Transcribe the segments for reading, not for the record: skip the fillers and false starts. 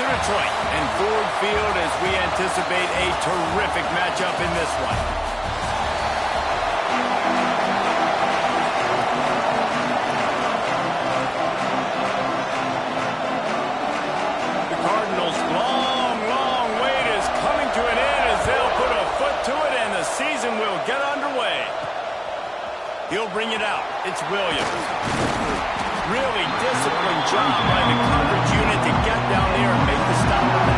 Detroit and Ford Field as we anticipate a terrific matchup in this one. The Cardinals' long wait is coming to an end as they'll put a foot to it and the season will get underway. He'll bring it out. It's Williams. Really disciplined job by the coverage unit to get down there and make the stop at the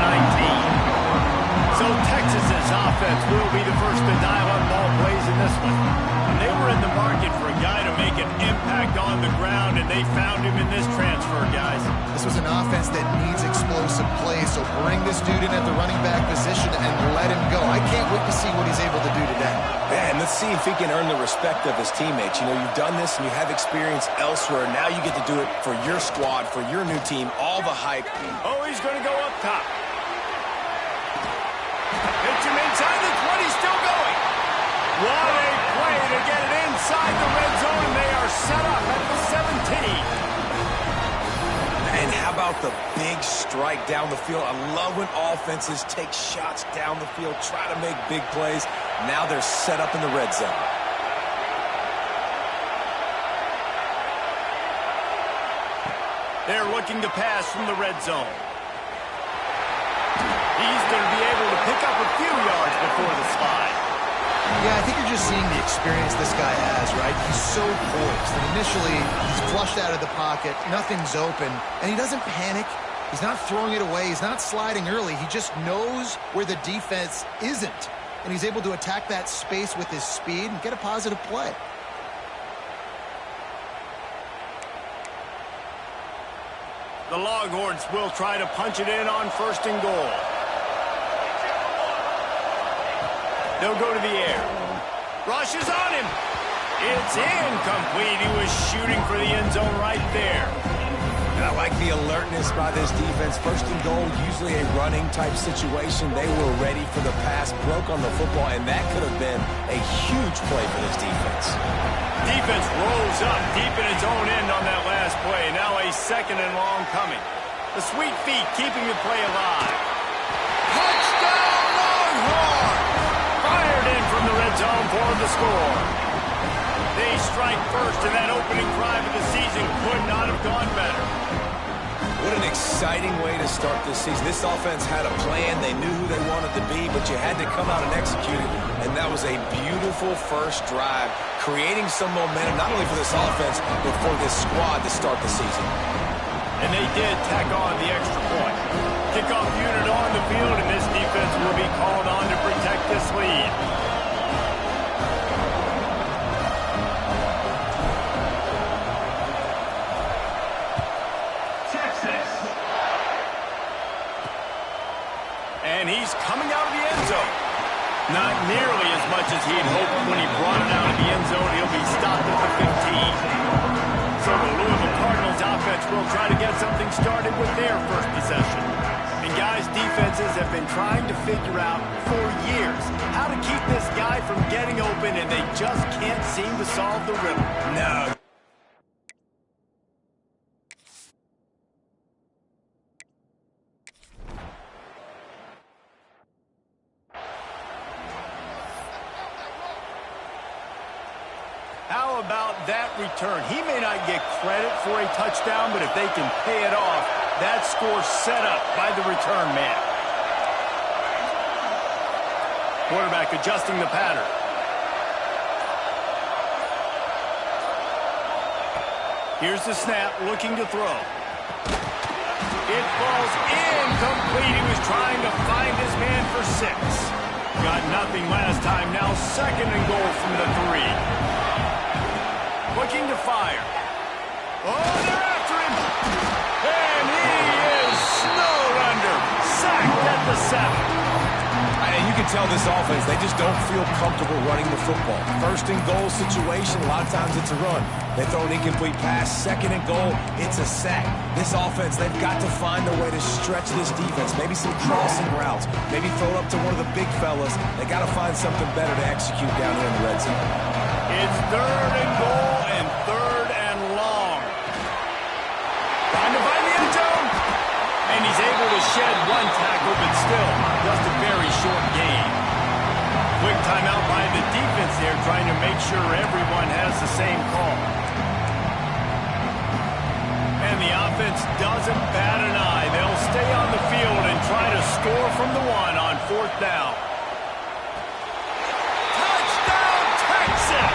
19. So Texas's offense will be the first to dial up ball plays in this one. They were in the market for a guy to make an impact on the ground, and they found him in this transfer, guys. This was an offense that needs explosive plays, so bring this dude in at the running back position and let him go. I can't wait to see what he's able to do today. Yeah, and let's see if he can earn the respect of his teammates. You know, you've done this and you have experience elsewhere. Now you get to do it for your squad, for your new team, all the hype. Oh, he's going to go up top. Hits him inside the 20, still going. What a play to get it inside the red zone, and they are set up at the 17. And how about the big strike down the field? I love when offenses take shots down the field, try to make big plays. Now they're set up in the red zone. They're looking to pass from the red zone. He's going to be able to pick up a few yards before the slide. Yeah, I think you're just seeing the experience this guy has, right? He's so poised. And initially, he's flushed out of the pocket. Nothing's open. And he doesn't panic. He's not throwing it away. He's not sliding early. He just knows where the defense isn't. And he's able to attack that space with his speed and get a positive play. The Longhorns will try to punch it in on 1st and goal. They'll go to the air. Rush is on him. It's incomplete. He was shooting for the end zone right there. And I like the alertness by this defense. 1st and goal, usually a running type situation. They were ready for the pass, broke on the football, and that could have been a huge play for this defense. Defense rolls up deep in its own end on that last play. Now a 2nd and long coming. The sweet feet keeping the play alive. Touchdown Longhorn! Fired in from the red zone for the score. They strike first, and that opening drive of the season could not have gone better. What an exciting way to start this season. This offense had a plan. They knew who they wanted to be, but you had to come out and execute it. And that was a beautiful first drive, creating some momentum, not only for this offense, but for this squad to start the season. And they did tack on the extra point. Kickoff unit on the field, and this defense will be called on to protect this lead. And he's coming out of the end zone. Not nearly as much as he had hoped when he brought it out of the end zone. He'll be stopped at the 15. So the Louisville Cardinals offense will try to get something started with their first possession. And guys, defenses have been trying to figure out for years how to keep this guy from getting open, and they just can't seem to solve the riddle. No. How about that return? He may not get credit for a touchdown, but if they can pay it off, that score's set up by the return man. Quarterback adjusting the pattern. Here's the snap, looking to throw. It falls incomplete. He was trying to find his man for 6. Got nothing last time. Now 2nd and goal from the 3. Looking to fire. Oh, they're after him. And he is snowed under. Sacked at the 7. And you can tell this offense, they just don't feel comfortable running the football. 1st and goal situation, a lot of times it's a run. They throw an incomplete pass. 2nd and goal, it's a sack. This offense, they've got to find a way to stretch this defense. Maybe some crossing routes. Maybe throw it up to one of the big fellas. They got to find something better to execute down here in the red zone. It's 3rd and goal and 3rd and long. Trying to find the end zone. And he's able to shed one tackle, but still just a very short gain. Quick timeout by the defense there, trying to make sure everyone has the same call. And the offense doesn't bat an eye. They'll stay on the field and try to score from the one on 4th down. Touchdown, Texas!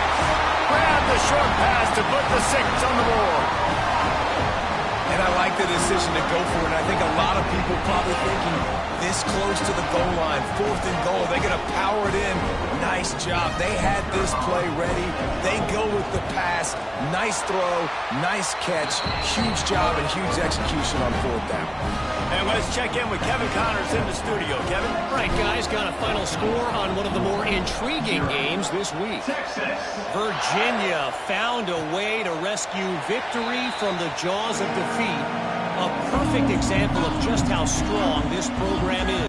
Grab the short pass to put the 6 on the board. And I like the decision to go for it. And I think a lot of people probably thinking this close to the goal line, 4th and goal, they're going to power it in. Nice job. They had this play ready. They go with the pass. Nice throw, nice catch. Huge job and huge execution on 4th down. And let's check in with Kevin Connors in the studio. Kevin? All right, guys, got a final score on one of the more intriguing games this week. Virginia found a way to rescue victory from the jaws of defeat. A perfect example of just how strong this program is.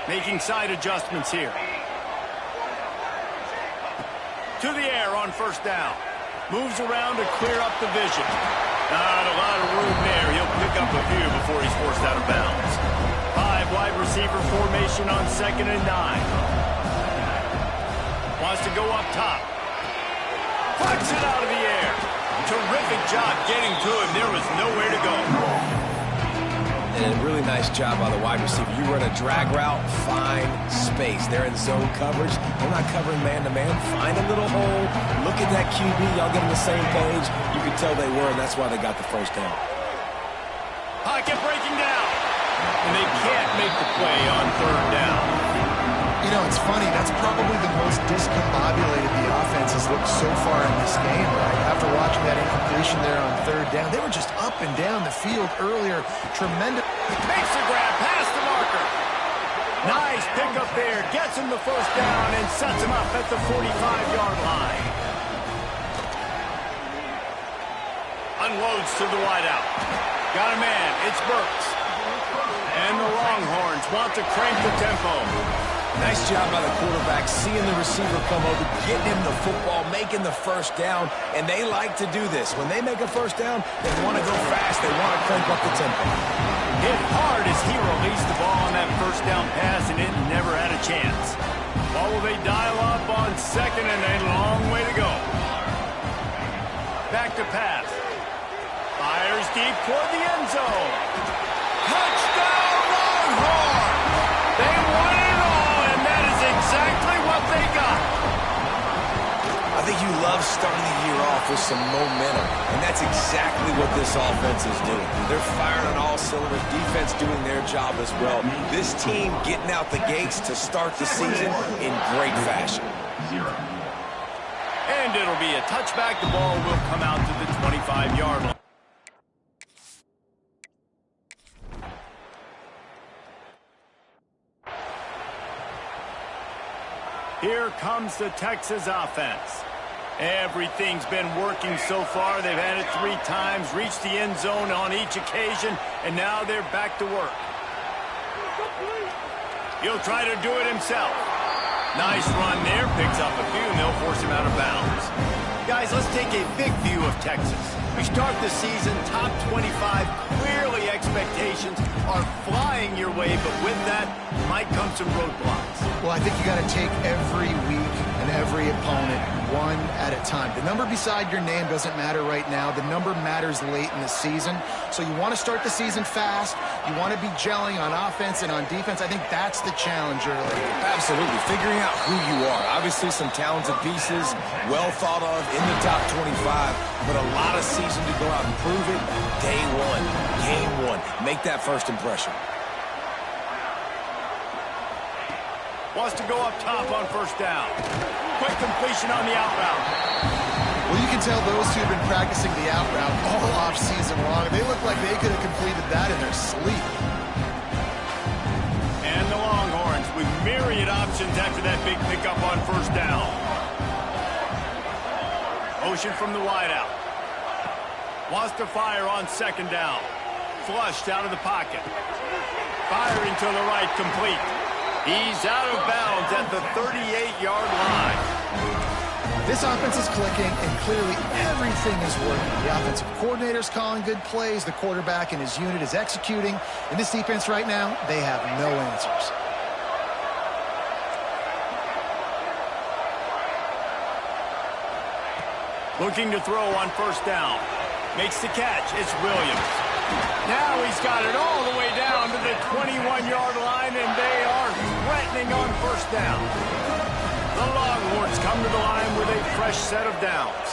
Making side adjustments here. To the air on 1st down. Moves around to clear up the vision. Not a lot of room there. He'll pick up a few before he's forced out of bounds. 5 wide receiver formation on 2nd and 9. Wants to go up top. Flicks it out of the air. Terrific job getting to him. There was nowhere to go. And a really nice job by the wide receiver. You run a drag route, find space. They're in zone coverage. They're not covering man-to-man. Find a little hole. Look at that QB. Y'all get on the same page. You can tell they were, and that's why they got the 1st down. Pocket breaking down. And they can't make the play on 3rd down. You know, it's funny. That's probably the most discombobulated the offense has looked so far in this game, right? After watching that incompletion there on 3rd down, they were just up and down the field earlier. Tremendous. Makes the grab past the marker. Nice pickup there. Gets him the 1st down and sets him up at the 45-yard line. Unloads to the wideout. Got a man. It's Burks. And the Longhorns want to crank the tempo. Nice job by the quarterback, seeing the receiver come over, getting him the football, making the 1st down, and they like to do this. When they make a 1st down, they want to go fast. They want to crank up the tempo. Hit hard as he released the ball on that 1st down pass, and it never had a chance. Ball will they dial up on 2nd and a long way to go. Back to pass. Fires deep toward the end zone. Touchdown, Longhorns! They won it all, and that is exactly what they got. I think you love starting the year off with some momentum, and that's exactly what this offense is doing. They're firing on all cylinders, defense doing their job as well. This team getting out the gates to start the season in great fashion. And it'll be a touchback. The ball will come out to the 25-yard line. Here comes the Texas offense. Everything's been working so far. They've had it 3 times, reached the end zone on each occasion, and now they're back to work. He'll try to do it himself. Nice run there, picks up a few, and they'll force him out of bounds. Guys, let's take a big view of Texas. We start the season top 25. Clearly expectations are flying your way, but with that might come some roadblocks. Well, I think you got to take every week and every opponent one at a time. The number beside your name doesn't matter right now. The number matters late in the season. So you want to start the season fast. You want to be gelling on offense and on defense. I think that's the challenge early. Absolutely. Figuring out who you are. Obviously some talented pieces, well thought of in the top 25, but a lot of season to go out and prove it. Day one, game one. Make that first impression. Wants to go up top on 1st down. Quick completion on the out route. Well, you can tell those two have been practicing the out route all off season long. They look like they could have completed that in their sleep. And the Longhorns with myriad options after that big pickup on 1st down. Motion from the wideout. Wants to fire on 2nd down. Flushed out of the pocket. Firing to the right, complete. He's out of bounds at the 38-yard line. This offense is clicking, and clearly everything is working. The offensive coordinator's calling good plays. The quarterback and his unit is executing. In this defense right now, they have no answers. Looking to throw on first down. Makes the catch. It's Williams. Now he's got it all the way down to the 21-yard line, and they are threatening on first down. The Longhorns come to the line with a fresh set of downs.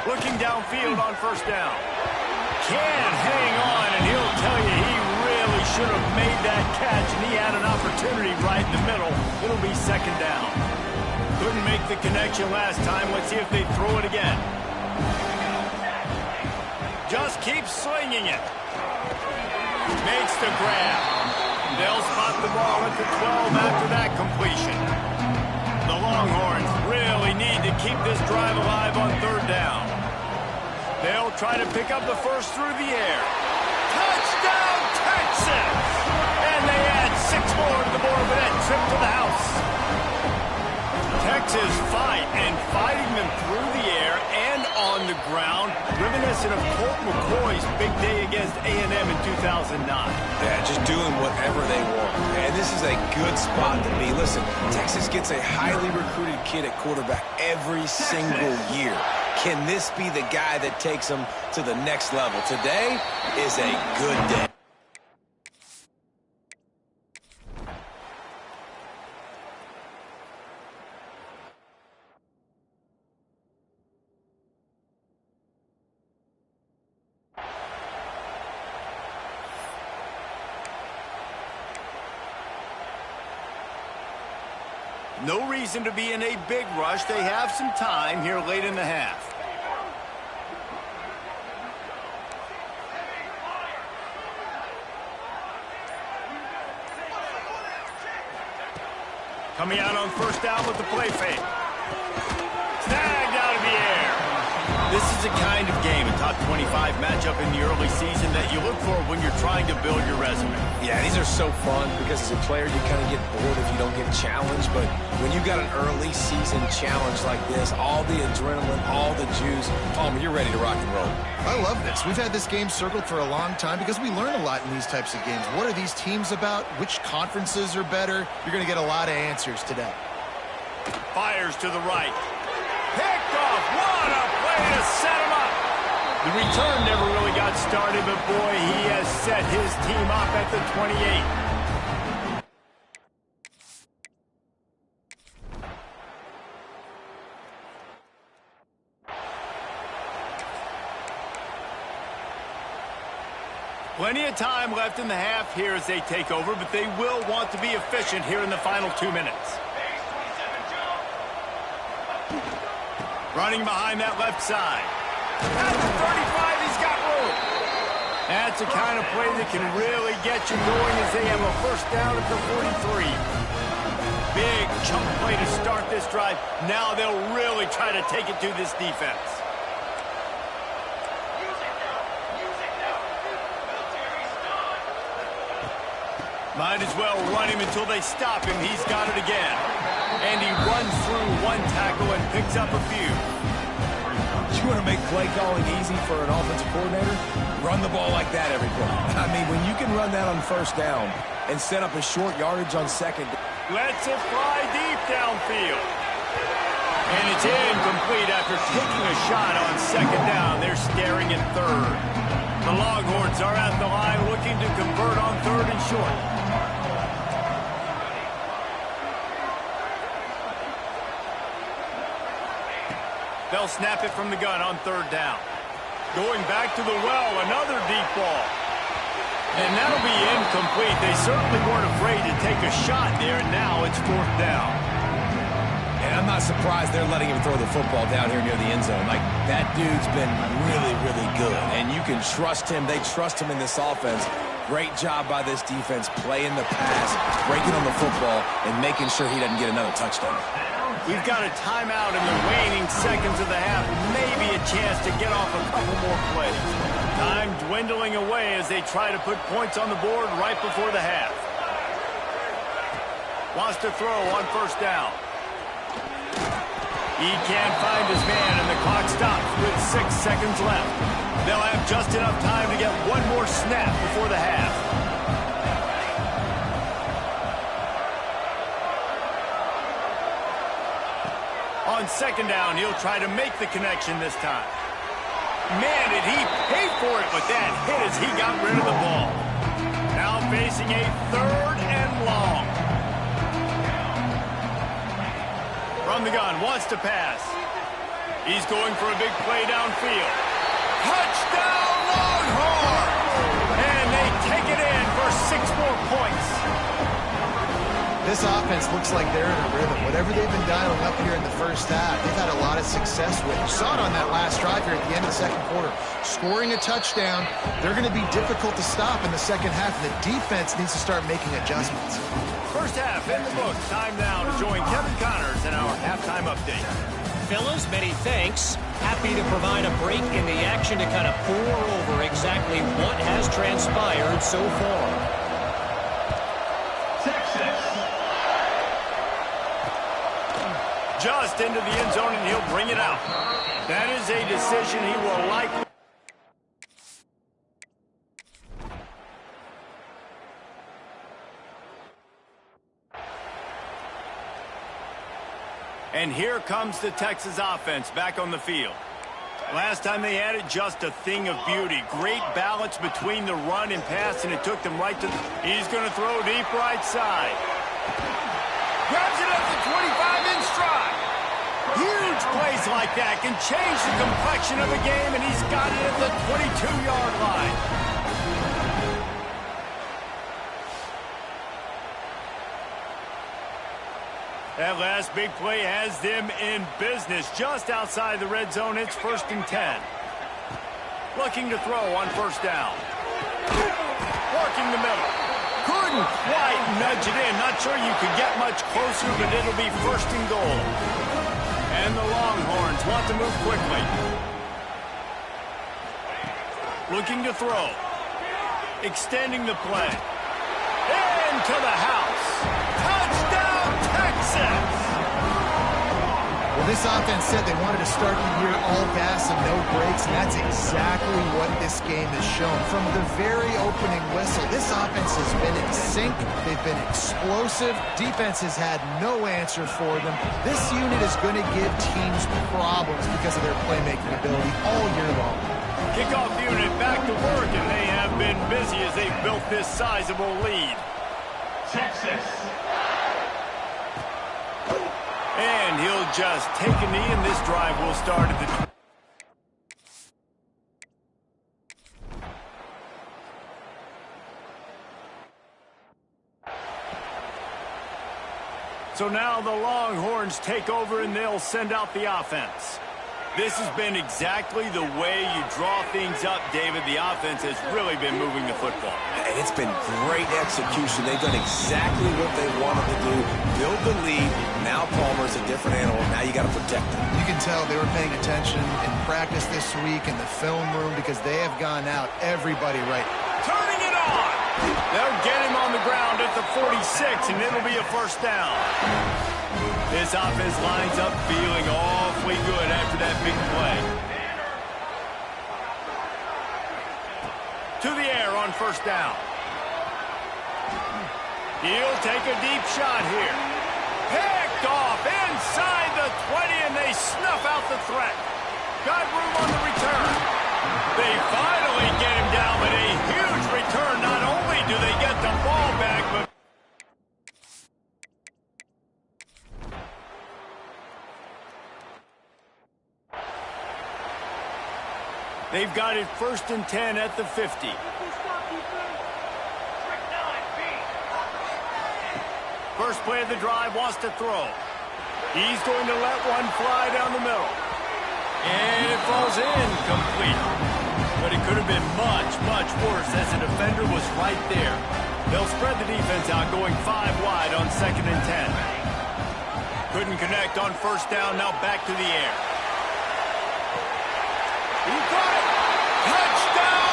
Looking downfield on first down. Can't hang on, and he'll tell you he really should have made that catch, and he had an opportunity right in the middle. It'll be second down. Couldn't make the connection last time. Let's see if they throw it again. Just keep slinging it. Makes the grab. They'll spot the ball at the 12 after that completion. The Longhorns really need to keep this drive alive on third down. They'll try to pick up the first through the air. Touchdown, Texas! And they add 6 more to the board with that trip to the house. Texas fighting them through the air and on the ground, reminiscent of Colt McCoy's big day against A&M in 2009. Yeah, just doing whatever they want. And this is a good spot to be. Listen, Texas gets a highly recruited kid at quarterback every single year. Can this be the guy that takes them to the next level? Today is a good day. No reason to be in a big rush. They have some time here late in the half. Coming out on first down with the play fake. Snagged out of the air. This is a kind of game, a top 25 matchup in the early season that you look for when you're trying to build your resume. Yeah, these are so fun because as a player you kind of get bored if you don't get challenged, but when you got an early season challenge like this, all the adrenaline, all the juice, you're ready to rock and roll. I love this. We've had this game circled for a long time because we learn a lot in these types of games. What are these teams about? Which conferences are better? You're going to get a lot of answers today. Fires to the right. Picked off. What a play to set him up. The return never really got started, but boy, he has set his team up at the 28. Plenty of time left in the half here as they take over, but they will want to be efficient here in the final 2 minutes. Running behind that left side. At the 35, he's got room. That's the kind of play that can really get you going as they have a first down at the 43. Big chunk play to start this drive. Now they'll really try to take it to this defense. Might as well run him until they stop him. He's got it again. And he runs through one tackle and picks up a few. You want to make play calling easy for an offensive coordinator? Run the ball like that every play. I mean, when you can run that on first down and set up a short yardage on second. Lets it fly deep downfield. And it's incomplete after taking a shot on second down. They're staring at third. The Longhorns are at the line looking to convert on third and short. They'll snap it from the gun on third down. Going back to the well, another deep ball. And that'll be incomplete. They certainly weren't afraid to take a shot there, and now it's fourth down. And I'm not surprised they're letting him throw the football down here near the end zone. Like, that dude's been really, really good. And you can trust him. They trust him in this offense. Great job by this defense playing the pass, breaking on the football, and making sure he doesn't get another touchdown. We've got a timeout in the waning seconds of the half. Maybe a chance to get off a couple more plays. Time dwindling away as they try to put points on the board right before the half. Wants to throw on first down. He can't find his man, and the clock stops with 6 seconds left. They'll have just enough time to get one more snap before the half. On second down, he'll try to make the connection this time. Man, did he pay for it with that hit as he got rid of the ball. Now facing a 3rd and long. From the gun, wants to pass. He's going for a big play downfield. Touchdown, Longhorns! And they take it in for 6 more points. This offense looks like they're in a rhythm. Whatever they've been dialing up here in the first half, they've had a lot of success with. You saw it on that last drive here at the end of the second quarter. Scoring a touchdown, they're going to be difficult to stop in the second half, and the defense needs to start making adjustments. First half in the books. Time now to join Kevin Connors in our halftime update. Fellas, many thanks. Happy to provide a break in the action to kind of pour over exactly what has transpired so far. Just into the end zone, and he'll bring it out. That is a decision he will likely. And here comes the Texas offense back on the field. Last time they had it, just a thing of beauty. Great balance between the run and pass, and it took them right to... He's going to throw deep right side. Grabs it at the 25 in stride. Huge plays like that can change the complexion of a game, and he's got it at the 22-yard line. That last big play has them in business just outside the red zone. It's 1st and 10. Looking to throw on first down. Working the middle. Couldn't quite nudge it in. Not sure you could get much closer, but it'll be 1st and goal. And the Longhorns want to move quickly. Looking to throw. Extending the play. Into the house. Touchdown, Texas! Well, this offense said they wanted to start the year all gas and no brakes, and that's exactly what this game has shown. From the very opening whistle, this offense has been in sync. They've been explosive. Defense has had no answer for them. This unit is going to give teams problems because of their playmaking ability all year long. Kickoff unit back to work, and they have been busy as they've built this sizable lead. Texas. And he'll just take a knee, and this drive will start at the... So now the Longhorns take over, and they'll send out the offense. This has been exactly the way you draw things up, David. The offense has really been moving the football. And it's been great execution. They've done exactly what they wanted to do. Build the lead. Now Palmer's a different animal. Now you got to protect him. You can tell they were paying attention in practice this week in the film room because they have gone out everybody right. Turning it on. They'll get him on the ground at the 46, and it'll be a first down. This offense lines up feeling awfully good after that big play. To the air on first down. He'll take a deep shot here. Picked off inside the 20, and they snuff out the threat. Got room on the return. They finally get him down, but a huge return. Not only do they get the ball back, but they've got it 1st and 10 at the 50. First play of the drive, wants to throw. He's going to let one fly down the middle. And it falls incomplete. But it could have been much, much worse as the defender was right there. They'll spread the defense out, going 5 wide on 2nd and 10. Couldn't connect on first down, now back to the air. He got it! Touchdown,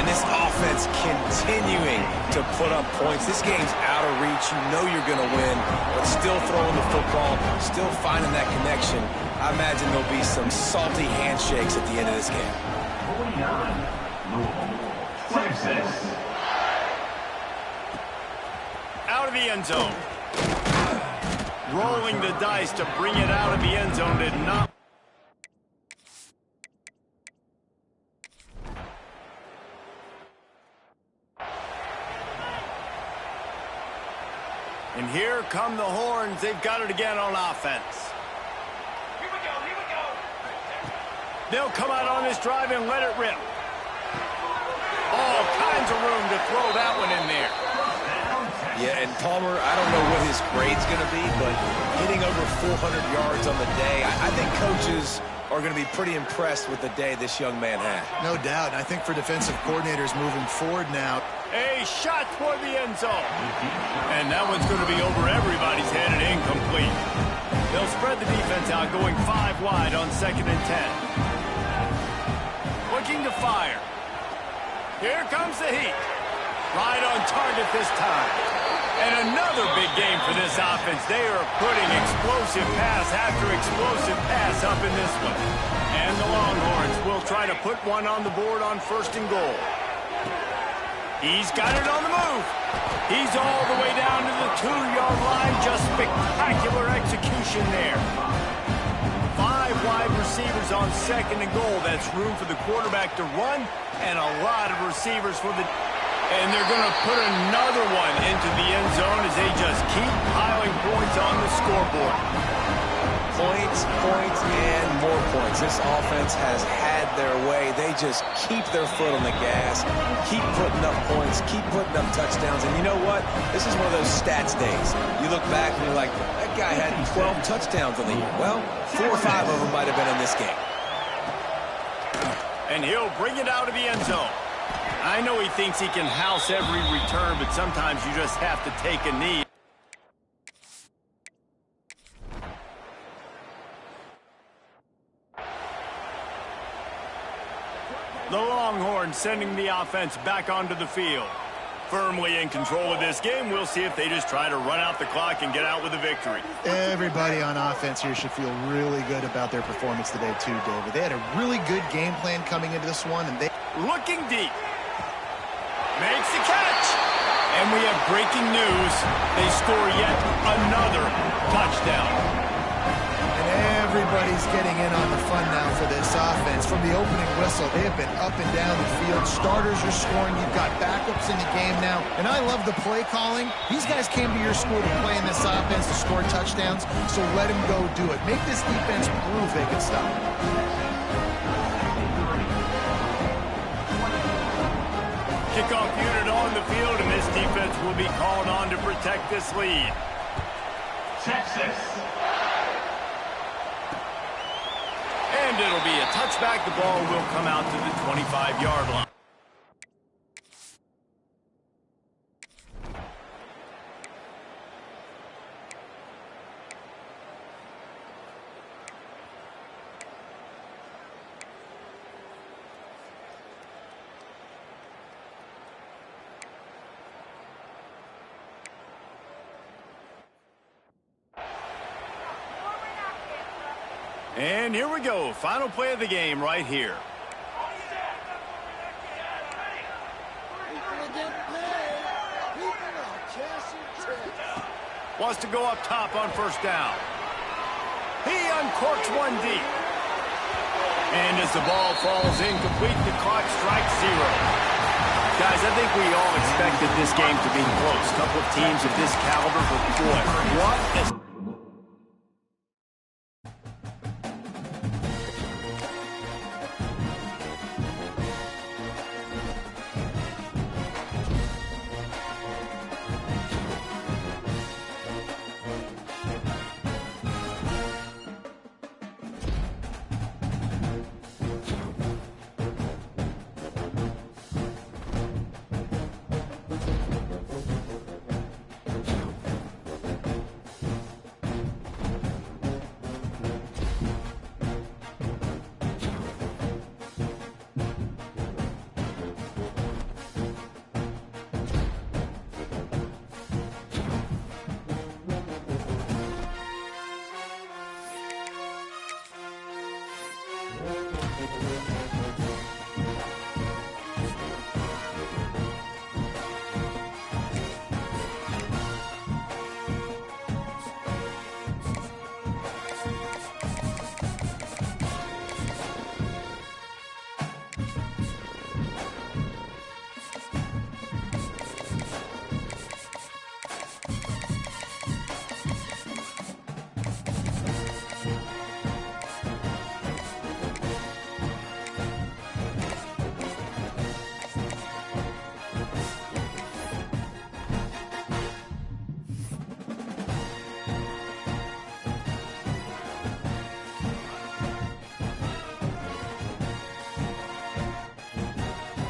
And this offense continuing to put up points. This game's out of reach. You know you're going to win, but still throwing the football, still finding that connection. I imagine there'll be some salty handshakes at the end of this game. 49, Out of the end zone. Rolling the dice to bring it out of the end zone did not. And here come the horns. They've got it again on offense. Here we go. They'll come out on this drive and let it rip. All kinds of room to throw that one in there. Yeah, and Palmer, I don't know what his grade's going to be, but hitting over 400 yards on the day, I think coaches are going to be pretty impressed with the day this young man had. No doubt. And I think for defensive coordinators moving forward now. A shot toward the end zone. And that one's going to be over everybody's head and incomplete. They'll spread the defense out, going 5 wide on 2nd and 10. Looking to fire. Here comes the heat. Right on target this time. And another big game for this offense. They are putting explosive pass after explosive pass up in this one. And the Longhorns will try to put one on the board on 1st and goal. He's got it on the move. He's all the way down to the 2-yard line. Just spectacular execution there. 5 wide receivers on 2nd and goal. That's room for the quarterback to run and a lot of receivers for the... And they're going to put another one into the end zone as they just keep piling points on the scoreboard. Points, and more points. This offense has had their way. They just keep their foot on the gas, keep putting up points, keep putting up touchdowns. And you know what? This is one of those stats days. You look back and you're like, that guy had 12 touchdowns on the year. Well, 4 or 5 of them might have been in this game. And he'll bring it out of the end zone. I know he thinks he can house every return, but sometimes you just have to take a knee. The Longhorns sending the offense back onto the field. Firmly in control of this game. We'll see if they just try to run out the clock and get out with a victory. Everybody on offense here should feel really good about their performance today too, David. They had a really good game plan coming into this one, and they... Looking deep. Makes the catch. And we have breaking news. They score yet another touchdown. And everybody's getting in on the fun now for this offense. From the opening whistle, they have been up and down the field. Starters are scoring. You've got backups in the game now. And I love the play calling. These guys came to your school to play in this offense to score touchdowns, so let them go do it. Make this defense prove they can stop it. Kickoff unit on the field, and this defense will be called on to protect this lead. Texas. And it'll be a touchback. The ball will come out to the 25-yard line. And here we go. Final play of the game right here. Wants to go up top on 1st down. He uncorks one deep. And as the ball falls incomplete, the clock strikes 0. Guys, I think we all expected this game to be close. A couple of teams of this caliber, but boy, what is...